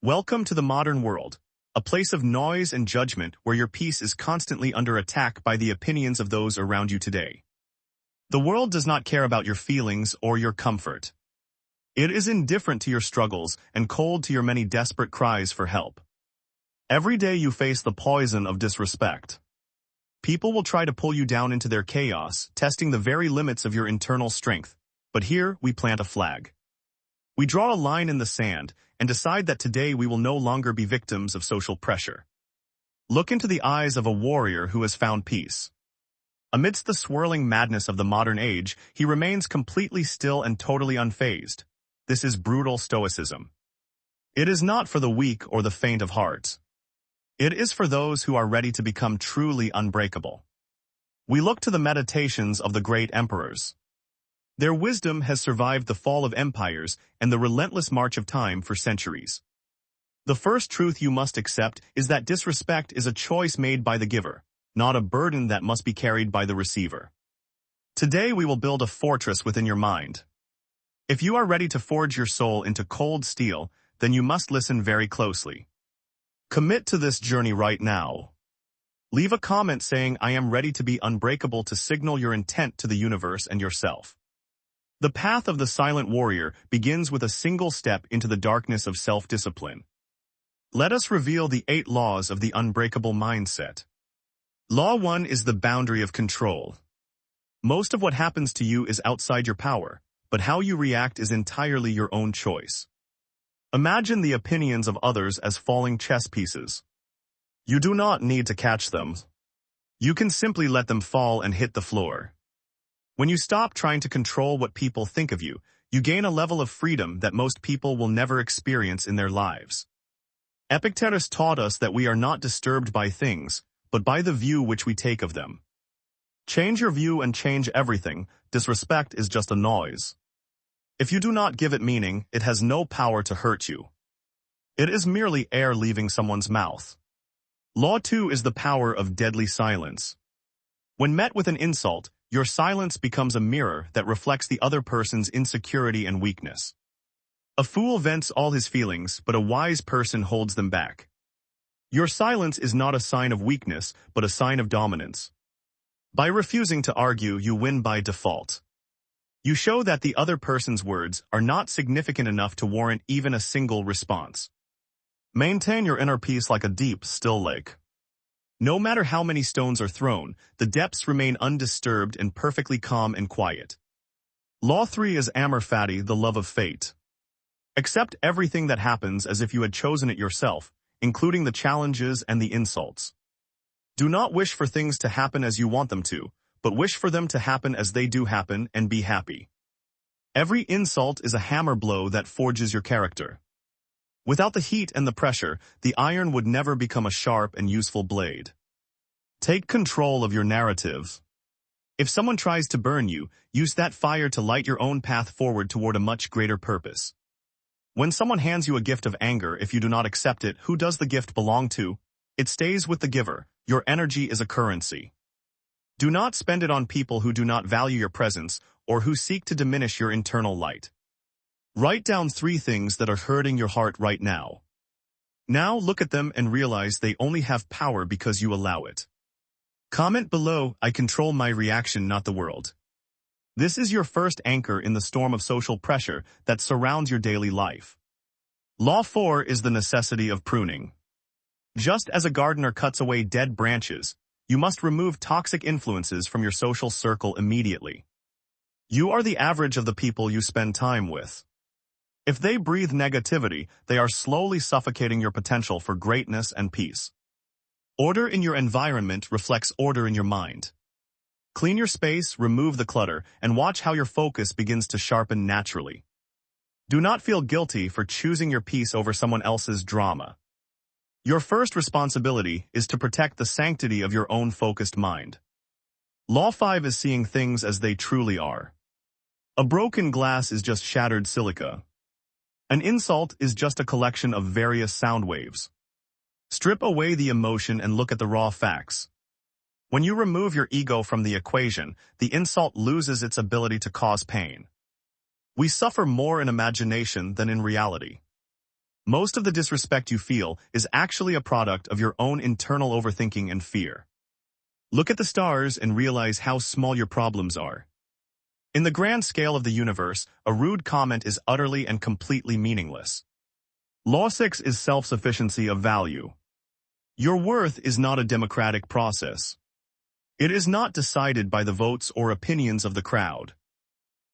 Welcome to the modern world, a place of noise and judgment where your peace is constantly under attack by the opinions of those around you today. The world does not care about your feelings or your comfort. It is indifferent to your struggles and cold to your many desperate cries for help. Every day you face the poison of disrespect. People will try to pull you down into their chaos, testing the very limits of your internal strength. But here we plant a flag. We draw a line in the sand and decide that today we will no longer be victims of social pressure. Look into the eyes of a warrior who has found peace. Amidst the swirling madness of the modern age, he remains completely still and totally unfazed. This is brutal Stoicism. It is not for the weak or the faint of heart. It is for those who are ready to become truly unbreakable. We look to the meditations of the great emperors. Their wisdom has survived the fall of empires and the relentless march of time for centuries. The first truth you must accept is that disrespect is a choice made by the giver, not a burden that must be carried by the receiver. Today we will build a fortress within your mind. If you are ready to forge your soul into cold steel, then you must listen very closely. Commit to this journey right now. Leave a comment saying, "I am ready to be unbreakable," to signal your intent to the universe and yourself. The path of the silent warrior begins with a single step into the darkness of self-discipline. Let us reveal the 8 laws of the unbreakable mindset. Law 1 is the boundary of control. Most of what happens to you is outside your power, but how you react is entirely your own choice. Imagine the opinions of others as falling chess pieces. You do not need to catch them. You can simply let them fall and hit the floor. When you stop trying to control what people think of you, you gain a level of freedom that most people will never experience in their lives. Epictetus taught us that we are not disturbed by things, but by the view which we take of them. Change your view and change everything. Disrespect is just a noise. If you do not give it meaning, it has no power to hurt you. It is merely air leaving someone's mouth. Law 2 is the power of deadly silence. When met with an insult, your silence becomes a mirror that reflects the other person's insecurity and weakness. A fool vents all his feelings, but a wise person holds them back. Your silence is not a sign of weakness, but a sign of dominance. By refusing to argue, you win by default. You show that the other person's words are not significant enough to warrant even a single response. Maintain your inner peace like a deep, still lake. No matter how many stones are thrown, the depths remain undisturbed and perfectly calm and quiet. Law 3 is amor fati, the love of fate. Accept everything that happens as if you had chosen it yourself, including the challenges and the insults. Do not wish for things to happen as you want them to, but wish for them to happen as they do happen and be happy. Every insult is a hammer blow that forges your character. Without the heat and the pressure, the iron would never become a sharp and useful blade. Take control of your narrative. If someone tries to burn you, use that fire to light your own path forward toward a much greater purpose. When someone hands you a gift of anger, if you do not accept it, who does the gift belong to? It stays with the giver. Your energy is a currency. Do not spend it on people who do not value your presence or who seek to diminish your internal light. Write down 3 things that are hurting your heart right now. Now look at them and realize they only have power because you allow it. Comment below, "I control my reaction, not the world." This is your first anchor in the storm of social pressure that surrounds your daily life. Law 4 is the necessity of pruning. Just as a gardener cuts away dead branches, you must remove toxic influences from your social circle immediately. You are the average of the people you spend time with. If they breathe negativity, they are slowly suffocating your potential for greatness and peace. Order in your environment reflects order in your mind. Clean your space, remove the clutter, and watch how your focus begins to sharpen naturally. Do not feel guilty for choosing your peace over someone else's drama. Your first responsibility is to protect the sanctity of your own focused mind. Law 5 is seeing things as they truly are. A broken glass is just shattered silica. An insult is just a collection of various sound waves. Strip away the emotion and look at the raw facts. When you remove your ego from the equation, the insult loses its ability to cause pain. We suffer more in imagination than in reality. Most of the disrespect you feel is actually a product of your own internal overthinking and fear. Look at the stars and realize how small your problems are. In the grand scale of the universe, a rude comment is utterly and completely meaningless. Law 6 is self-sufficiency of value. Your worth is not a democratic process. It is not decided by the votes or opinions of the crowd.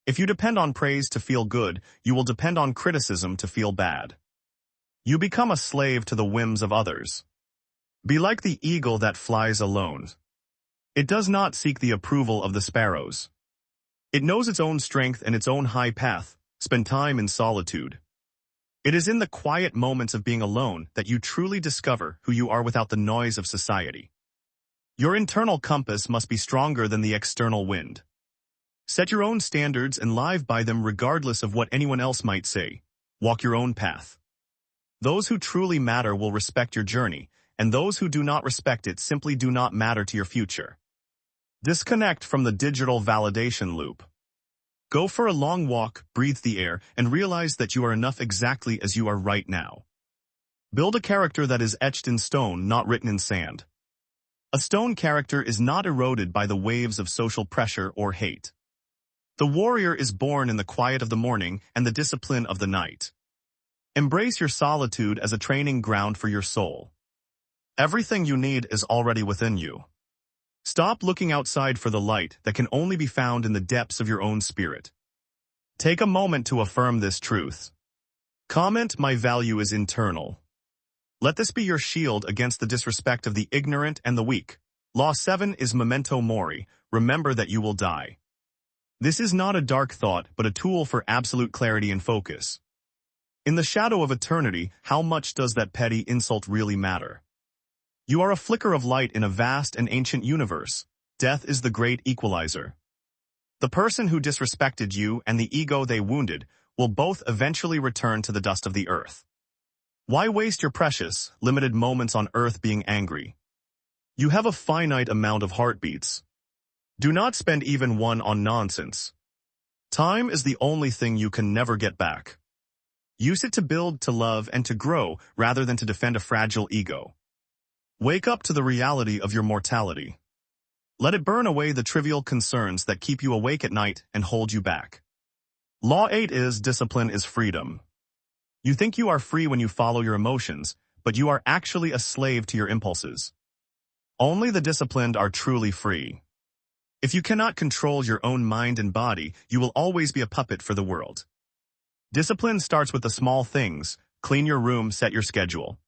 If you depend on praise to feel good, you will depend on criticism to feel bad. You become a slave to the whims of others. Be like the eagle that flies alone. It does not seek the approval of the sparrows. It knows its own strength and its own high path. Spend time in solitude. It is in the quiet moments of being alone that you truly discover who you are without the noise of society. Your internal compass must be stronger than the external wind. Set your own standards and live by them regardless of what anyone else might say. Walk your own path. Those who truly matter will respect your journey, and those who do not respect it simply do not matter to your future. Disconnect from the digital validation loop. Go for a long walk, breathe the air, and realize that you are enough exactly as you are right now. Build a character that is etched in stone, not written in sand. A stone character is not eroded by the waves of social pressure or hate. The warrior is born in the quiet of the morning and the discipline of the night. Embrace your solitude as a training ground for your soul. Everything you need is already within you. Stop looking outside for the light that can only be found in the depths of your own spirit. Take a moment to affirm this truth. Comment, "My value is internal." Let this be your shield against the disrespect of the ignorant and the weak. Law 7 is memento mori. Remember that you will die. This is not a dark thought, but a tool for absolute clarity and focus. In the shadow of eternity, how much does that petty insult really matter? You are a flicker of light in a vast and ancient universe. Death is the great equalizer. The person who disrespected you and the ego they wounded will both eventually return to the dust of the earth. Why waste your precious, limited moments on earth being angry? You have a finite amount of heartbeats. Do not spend even one on nonsense. Time is the only thing you can never get back. Use it to build, to love, and to grow, rather than to defend a fragile ego. Wake up to the reality of your mortality. Let it burn away the trivial concerns that keep you awake at night and hold you back. Law 8 is discipline is freedom. You think you are free when you follow your emotions, but you are actually a slave to your impulses. Only the disciplined are truly free. If you cannot control your own mind and body, you will always be a puppet for the world. Discipline starts with the small things. Clean your room, set your schedule.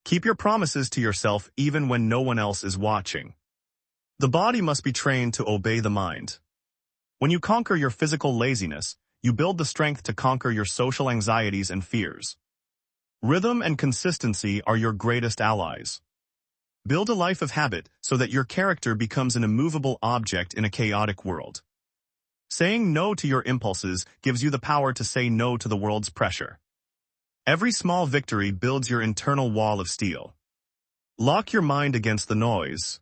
Keep your promises to yourself even when no one else is watching. The body must be trained to obey the mind. When you conquer your physical laziness, you build the strength to conquer your social anxieties and fears. Rhythm and consistency are your greatest allies. Build a life of habit so that your character becomes an immovable object in a chaotic world. Saying no to your impulses gives you the power to say no to the world's pressure. Every small victory builds your internal wall of steel. Lock your mind against the noise.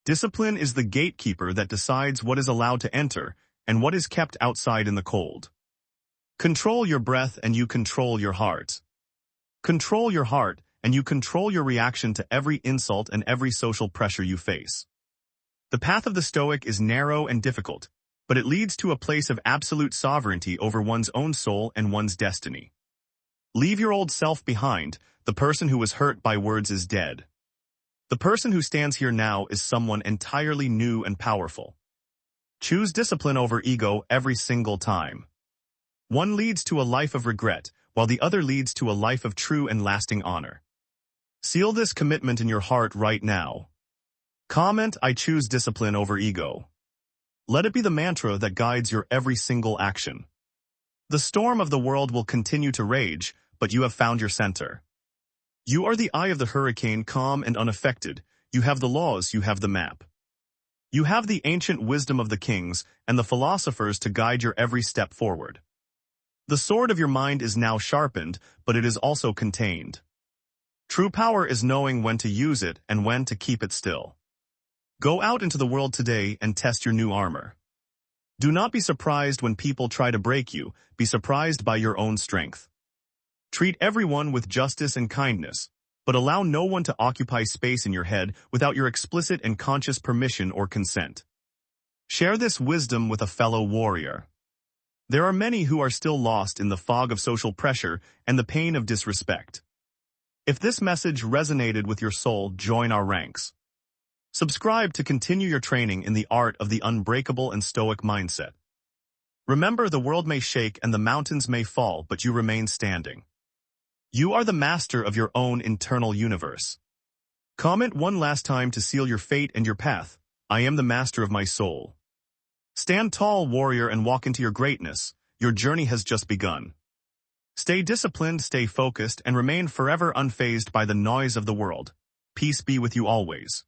Discipline is the gatekeeper that decides what is allowed to enter and what is kept outside in the cold. Control your breath and you control your heart. Control your heart and you control your reaction to every insult and every social pressure you face. The path of the Stoic is narrow and difficult, but it leads to a place of absolute sovereignty over one's own soul and one's destiny. Leave your old self behind. The person who was hurt by words is dead. The person who stands here now is someone entirely new and powerful. Choose discipline over ego every single time. One leads to a life of regret, while the other leads to a life of true and lasting honor. Seal this commitment in your heart right now. Comment, "I choose discipline over ego." Let it be the mantra that guides your every single action. The storm of the world will continue to rage, but you have found your center. You are the eye of the hurricane, calm and unaffected. You have the laws, you have the map. You have the ancient wisdom of the kings and the philosophers to guide your every step forward. The sword of your mind is now sharpened, but it is also contained. True power is knowing when to use it and when to keep it still. Go out into the world today and test your new armor. Do not be surprised when people try to break you. Be surprised by your own strength. Treat everyone with justice and kindness, but allow no one to occupy space in your head without your explicit and conscious permission or consent. Share this wisdom with a fellow warrior. There are many who are still lost in the fog of social pressure and the pain of disrespect. If this message resonated with your soul, join our ranks. Subscribe to continue your training in the art of the unbreakable and stoic mindset. Remember, the world may shake and the mountains may fall, but you remain standing. You are the master of your own internal universe. Comment one last time to seal your fate and your path. I am the master of my soul. Stand tall, warrior, and walk into your greatness. Your journey has just begun. Stay disciplined, stay focused, and remain forever unfazed by the noise of the world. Peace be with you always.